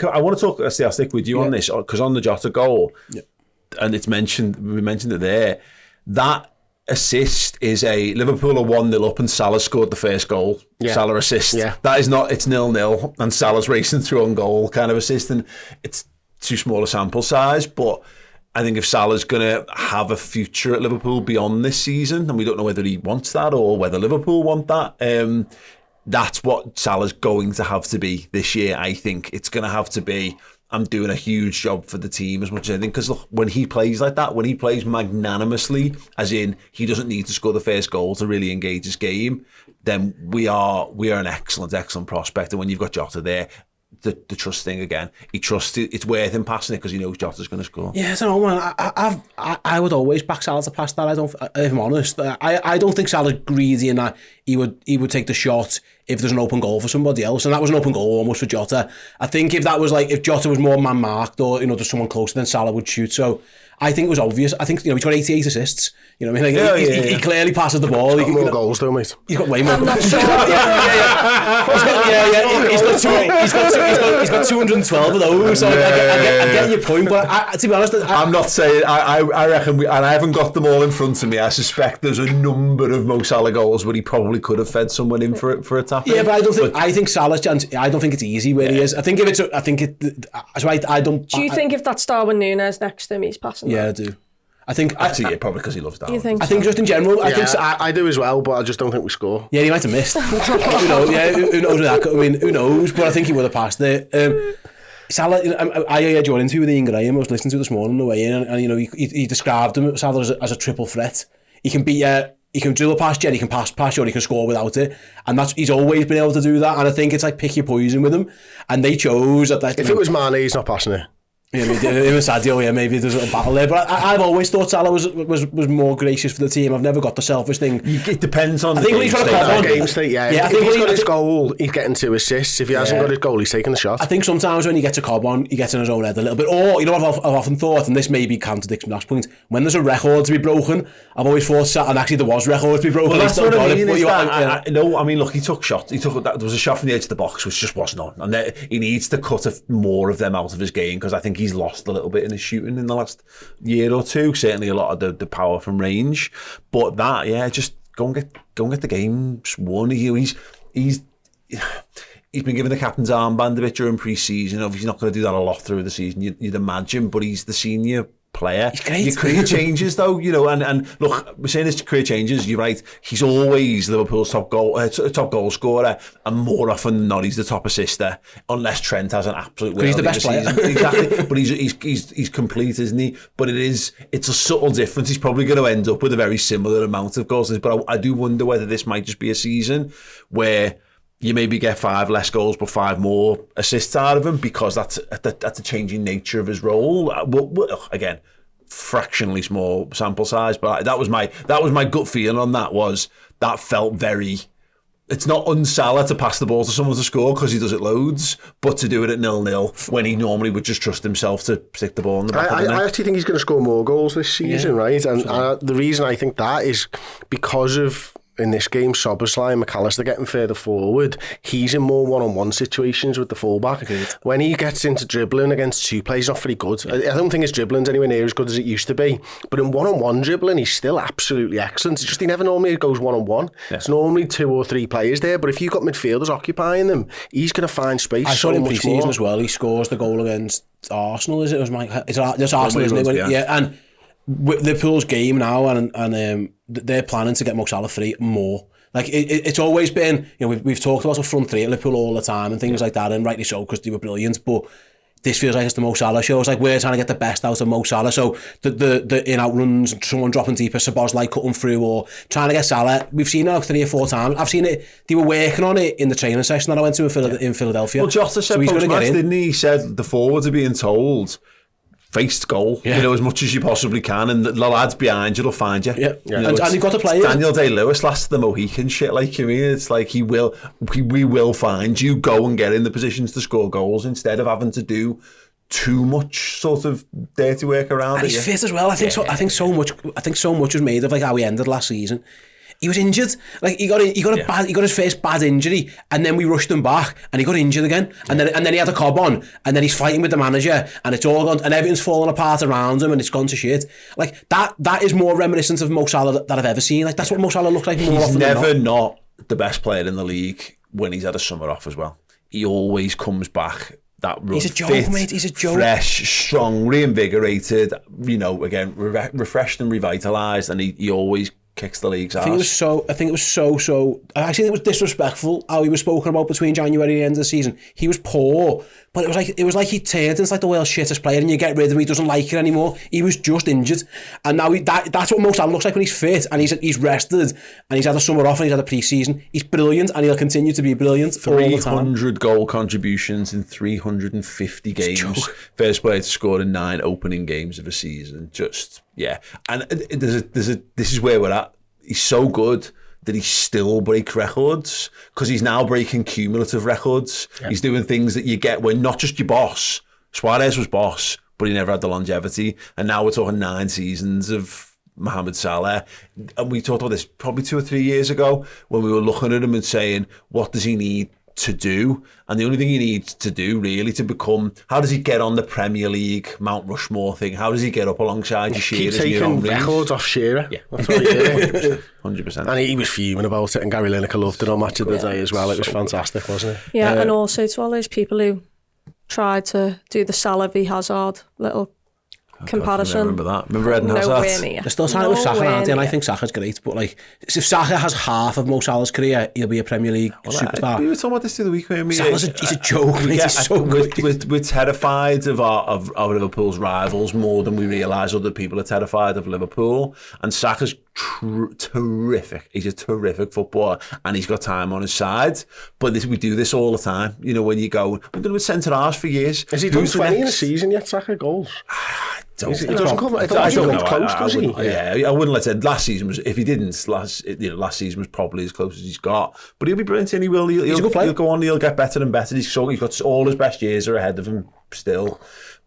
I want to talk. I'll stick with you on this because on the Jota goal, and we mentioned it there. That assist is a Liverpool are 1-0 up and Salah scored the first goal. Salah assist. That is not. It's 0-0 and Salah's racing through on goal kind of assist, and it's too small a sample size, but. I think if Salah's going to have a future at Liverpool beyond this season, and we don't know whether he wants that or whether Liverpool want that, that's what Salah's going to have to be this year. I think it's going to have to be, I'm doing a huge job for the team as much as I think, because when he plays like that, when he plays magnanimously, as in he doesn't need to score the first goal to really engage his game, then we are an excellent prospect. And when you've got Jota there, the trust thing again. He trusts it's worth him passing it because he knows Jota's going to score. Yeah, I don't know, man. I would always back Salah to pass that. If I'm honest, I don't think Salah's greedy in that he would take the shot if there's an open goal for somebody else, and that was an open goal almost for Jota. I think if that was like if Jota was more man marked or there's someone closer, then Salah would shoot. So I think it was obvious. I think he's got 88 assists. You know what I mean? He clearly passes the ball. He's got more goals, though, mate. He's got way more. I'm not sure. He's got 212 of those. So I get your point, but to be honest, I'm not saying. I reckon, and I haven't got them all in front of me. I suspect there's a number of Mo Salah goals where he probably could have fed someone in for a tap. Yeah, but I think Salah's chance. I don't think it's easy where he is. I think that's right. I don't. Do you think if that's Darwin Núñez next to him, he's passing? Yeah, I do. I think actually, probably because he loves Darwin. I think just in general, I do as well, but I just don't think we score. Yeah, he might have missed. Who knows? Yeah, who knows that? I mean, who knows? But I think he would have passed it. Salah, I heard your interview with Ian Graham. I was listening to this morning on the way in, and he described him Salah as a triple threat. He can beat you. He can dribble past you, he can pass you, or he can score without it. And he's always been able to do that. And I think it's like pick your poison with him. And they chose that. If it was Mane, he's not passing it. Yeah, him and Sadio, maybe there's a little battle there. But I've always thought Salah was more gracious for the team. I've never got the selfish thing. It depends on I think when he's trying to come on. Game state, if he's got his goal, he's getting 2 assists. If he hasn't got his goal, he's taking the shot. I think sometimes when he gets a cob on, he gets in his own head a little bit. Or, I've often thought, and this maybe contradicts my last point, when there's a record to be broken, I've always thought, and actually there was records to be broken. Well, that's what I mean. Look, he took shots. There was a shot from the edge of the box, which just wasn't on. And he needs to cut more of them out of his game, because I think he's lost a little bit in his shooting in the last year or two. Certainly a lot of the power from range, but just go and get the games won. He's been given the captain's armband a bit during pre-season. Obviously he's not going to do that a lot through the season, you'd imagine, but he's the senior player. Your career changes though, and look, we're saying his career changes, you're right, he's always Liverpool's top goal scorer, and more often than not he's the top assister, unless Trent has an absolute he's the best player. Exactly. But he's complete, isn't he? But it's a subtle difference. He's probably going to end up with a very similar amount of goals, but I do wonder whether this might just be a season where you maybe get 5 less goals but 5 more assists out of him, because that's a changing nature of his role. Again, fractionally small sample size, but that was my gut feeling on that. Was that felt very. It's not un-Salah to pass the ball to someone to score because he does it loads, but to do it at 0-0 when he normally would just trust himself to stick the ball in the back of the net. I actually think he's going to score more goals this season, right? And the reason I think that is because of, in this game, Szoboszlai and McAllister getting further forward, he's in more one-on-one situations with the fullback. Agreed. When he gets into dribbling against 2 players, he's not very good. I don't think his dribbling's anywhere near as good as it used to be, but in one-on-one dribbling, he's still absolutely excellent. It's just he never normally goes one-on-one. Yeah. It's normally 2 or 3 players there, but if you've got midfielders occupying them, he's going to find space. I saw him pre-season as well. He scores the goal against Arsenal, is it? It's Arsenal, isn't it? Yeah, and with Liverpool's game now, and they're planning to get Mo Salah free more. Like it's always been, we've talked about the front three at Liverpool all the time and things like that, and rightly so, because they were brilliant. But this feels like it's the Mo Salah show. It's like we're trying to get the best out of Mo Salah. So the in-out runs, someone dropping deeper, Szoboszlai cutting through, or trying to get Salah. We've seen it now 3 or 4 times. I've seen it. They were working on it in the training session that I went to in Philadelphia. Well, Jota said post-match, didn't he? He said the forwards are being told, faced goal, as much as you possibly can, and the lads behind you will find you. Yeah. And you've got to play it. Daniel Day-Lewis, last the Mohican shit, like, it's like we will find you, go and get in the positions to score goals instead of having to do too much sort of dirty work around. And he's fit as well. I think so much was made of like how he ended last season. he was injured. Like he got his first bad injury, and then we rushed him back, and he got injured again, and then he had a cob on, and then he's fighting with the manager, and it's all gone, and everything's falling apart around him, and it's gone to shit. Like that is more reminiscent of Mo Salah that I've ever seen. Like that's what Mo Salah looks like more often than not. He's never not the best player in the league when he's had a summer off as well. He always comes back. That run, he's a joke, fit, mate. He's a joke. Fresh, strong, reinvigorated. Again, refreshed and revitalised, and he always kicks the league's ass. I think it was so. I actually think it was disrespectful how he was spoken about between January and the end of the season. He was poor, but it was like he turned into like the world's shittest player, and you get rid of him. He doesn't like it anymore. He was just injured, and now that's what Mo Salah looks like when he's fit and he's rested and he's had a summer off and he's had a pre-season. He's brilliant, and he'll continue to be brilliant. 300 goal contributions in 350 games. First player to score in 9 opening games of a season. And this is where we're at. He's so good that he still breaks records because he's now breaking cumulative records. Yeah. He's doing things that you get when not just your boss. Suarez was boss, but he never had the longevity. And now we're talking 9 seasons of Mohamed Salah. And we talked about this probably 2 or 3 years ago when we were looking at him and saying, what does he need to do? And the only thing he needs to do really to become, how does he get on the Premier League Mount Rushmore thing? How does he get up alongside Shearer? Keep taking records off Shearer. Yeah, that's what he did. 100%. And he was fuming about it, and Gary Lineker loved it on Match of the Day as well. It was fantastic, wasn't it? Yeah, and also to all those people who tried to do the Salah v Hazard little comparison. I remember that. Remember Eden Hazard? They're still trying with Saka, aren't they? And I think Saka's great, but like, if Saka has half of Mo Salah's career, he'll be a Premier League superstar. We were talking about this the other week. Salah's he's a joke, mate. He's so good. We're terrified of our Liverpool's rivals more than we realise other people are terrified of Liverpool. And Saka's terrific. He's a terrific footballer, and he's got time on his side. But we do this all the time. When you go, we've been with centre halves for years. Has he done 20 in a season yet, Saka goals? I don't know. I wouldn't let it. Last season was, if he didn't, last season was probably as close as he's got. But he'll be brilliant, and he's a good player. He'll go on. He'll get better and better. He's got all his best years are ahead of him still.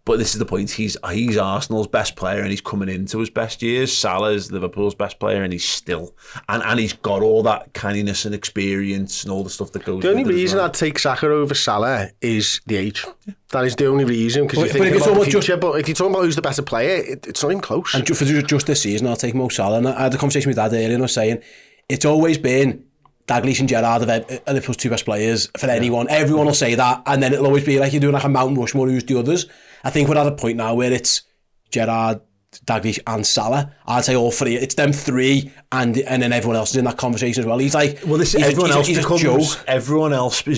But this is the point. He's Arsenal's best player, and he's coming into his best years. Salah's Liverpool's best player, and he's still and he's got all that kindness and experience and all the stuff that goes. The only reason I'd take Saka over Salah is the age. Yeah. That is the only reason, because you think about the future. But if you're talking about who's the better player, it's not even close. And for just this season, I'll take Mo Salah. And I had a conversation with Dad earlier, and I was saying it's always been Dalglish and Gerrard are Liverpool's 2 best players for anyone. Everyone will say that, and then it'll always be like you're doing like a Mount Rushmore, who's the others. I think we're at a point now where it's Gerrard, Dalglish and Salah. I'd say all 3. It's them 3, and then everyone else is in that conversation as well. He's like, everyone else is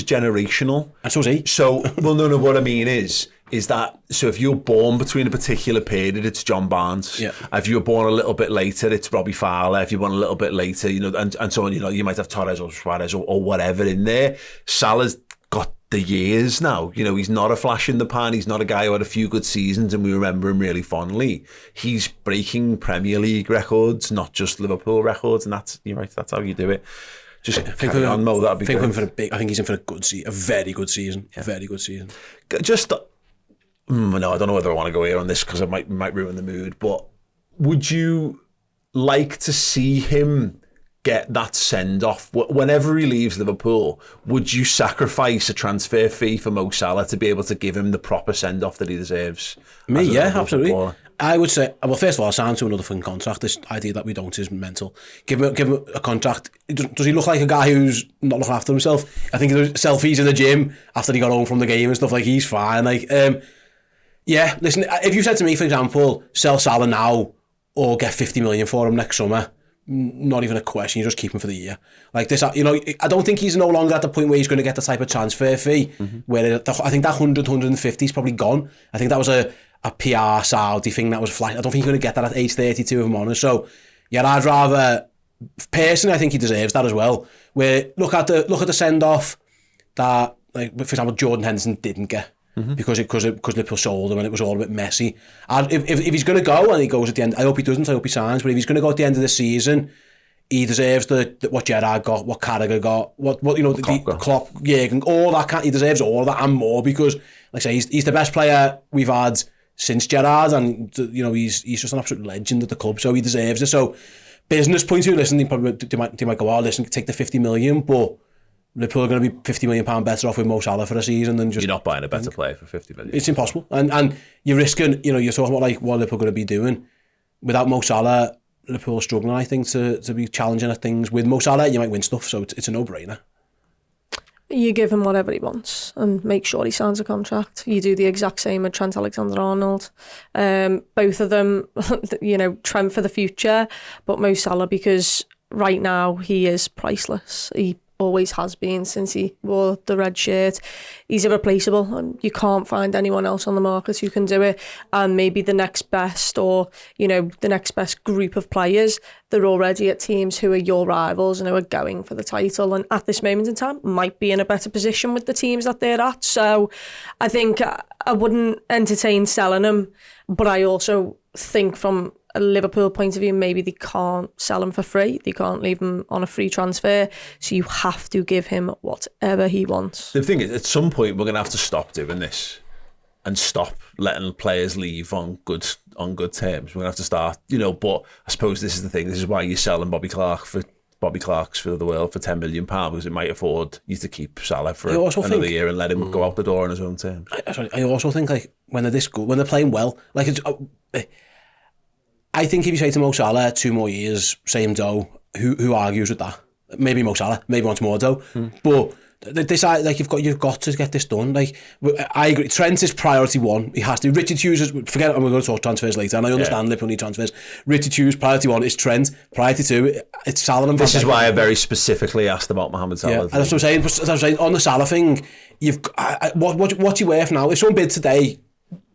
generational, and so's he. So, no. What I mean is that, so if you're born between a particular period, it's John Barnes. Yeah. If you're born a little bit later, it's Robbie Fowler. If you're born a little bit later, and so on, you might have Torres or Suarez or whatever in there. Salah's got the years now. He's not a flash in the pan. He's not a guy who had a few good seasons and we remember him really fondly. He's breaking Premier League records, not just Liverpool records, and you're right, that's how you do it. Just carry on, Mo. That'd be good. I think he's in for a very good season. Yeah. A very good season. No, I don't know whether I want to go here on this because it might ruin the mood, but would you like to see him get that send-off? Whenever he leaves Liverpool, would you sacrifice a transfer fee for Mo Salah to be able to give him the proper send-off that he deserves? Me, yeah, absolutely. Footballer? I would say, well, first of all, sign to another fucking contract. This idea that we don't is mental. Give him a contract. Does he look like a guy who's not looking after himself? I think there's selfies in the gym after he got home from the game and stuff, like he's fine. Yeah, listen, if you said to me, for example, sell Salah now or get 50 million for him next summer, not even a question, you just keep him for the year. Like this, I don't think he's no longer at the point where he's going to get the type of transfer fee where I think that 150 is probably gone. I think that was a PR Saudi thing that was flash. I don't think he's going to get that at age 32, if I'm honest. So, yeah, I'd rather, personally, I think he deserves that as well. Where look at the send-off that, like, for example, Jordan Henderson didn't get. Because Liverpool sold him and it was all a bit messy. And if he's going to go and he goes at the end, I hope he doesn't, I hope he signs, but if he's going to go at the end of the season, he deserves what Gerrard got, what Carragher got, what the Klopp, Jürgen, all that. He deserves all of that and more, because, like I say, he's the best player we've had since Gerrard, and he's just an absolute legend at the club, so he deserves it. So business point of view, listen, they might go, oh, listen, take the 50 million, but Liverpool are going to be £50 million better off with Mo Salah for a season than just... You're not buying a better player for 50 million. It's impossible. And you're risking, you're talking about like what Liverpool are going to be doing. Without Mo Salah, Liverpool are struggling, I think, to be challenging at things. With Mo Salah, you might win stuff, so it's a no-brainer. You give him whatever he wants and make sure he signs a contract. You do the exact same with Trent Alexander-Arnold. Both of them, Trent for the future, but Mo Salah, because right now he is priceless. He always has been since he wore the red shirt. He's irreplaceable, and you can't find anyone else on the market who can do it. And maybe the next best, or the next best group of players, they're already at teams who are your rivals and who are going for the title, and at this moment in time might be in a better position with the teams that they're at. So I think I wouldn't entertain selling him, but I also think from a Liverpool point of view, maybe they can't sell him for free. They can't leave him on a free transfer. So you have to give him whatever he wants. The thing is, at some point, we're going to have to stop doing this and stop letting players leave on good terms. We're going to have to start, but I suppose this is the thing. This is why you're selling Bobby Clark's for the world for £10 million, because it might afford you to keep Salah for another year and let him go out the door on his own terms. I also think, like, when they're this good, when they're playing well, like, I think if you say to Mo Salah 2 more years, same dough, who argues with that? Maybe Mo Salah, maybe wants more dough, but this, like, you've got to get this done. Like, I agree. Trent is priority 1. He has to. Richard Hughes is, forget it, and we're going to talk transfers later, and I understand Liverpool need transfers. Richard Hughes, priority 1 is Trent. Priority 2, it's Salah and Van Dijk. This is why I very specifically asked about Mohamed Salah. Yeah, and that's what I'm saying. On the Salah thing, what's he worth now? If someone bid today,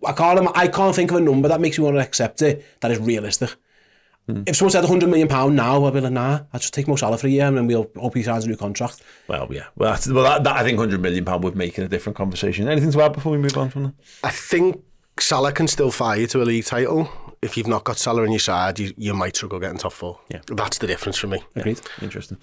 I can't think of a number that makes me want to accept it that is realistic. If someone said £100 million now, I'd be like, nah, I'll just take Mo Salah for a year and then we'll hope he signs a new contract. Well, yeah. That I think £100 million would make it a different conversation. Anything to add before we move on from that? I think Salah can still fire you to a league title. If you've not got Salah on your side, you might struggle getting top 4. Yeah. That's the difference for me. Agreed. Interesting.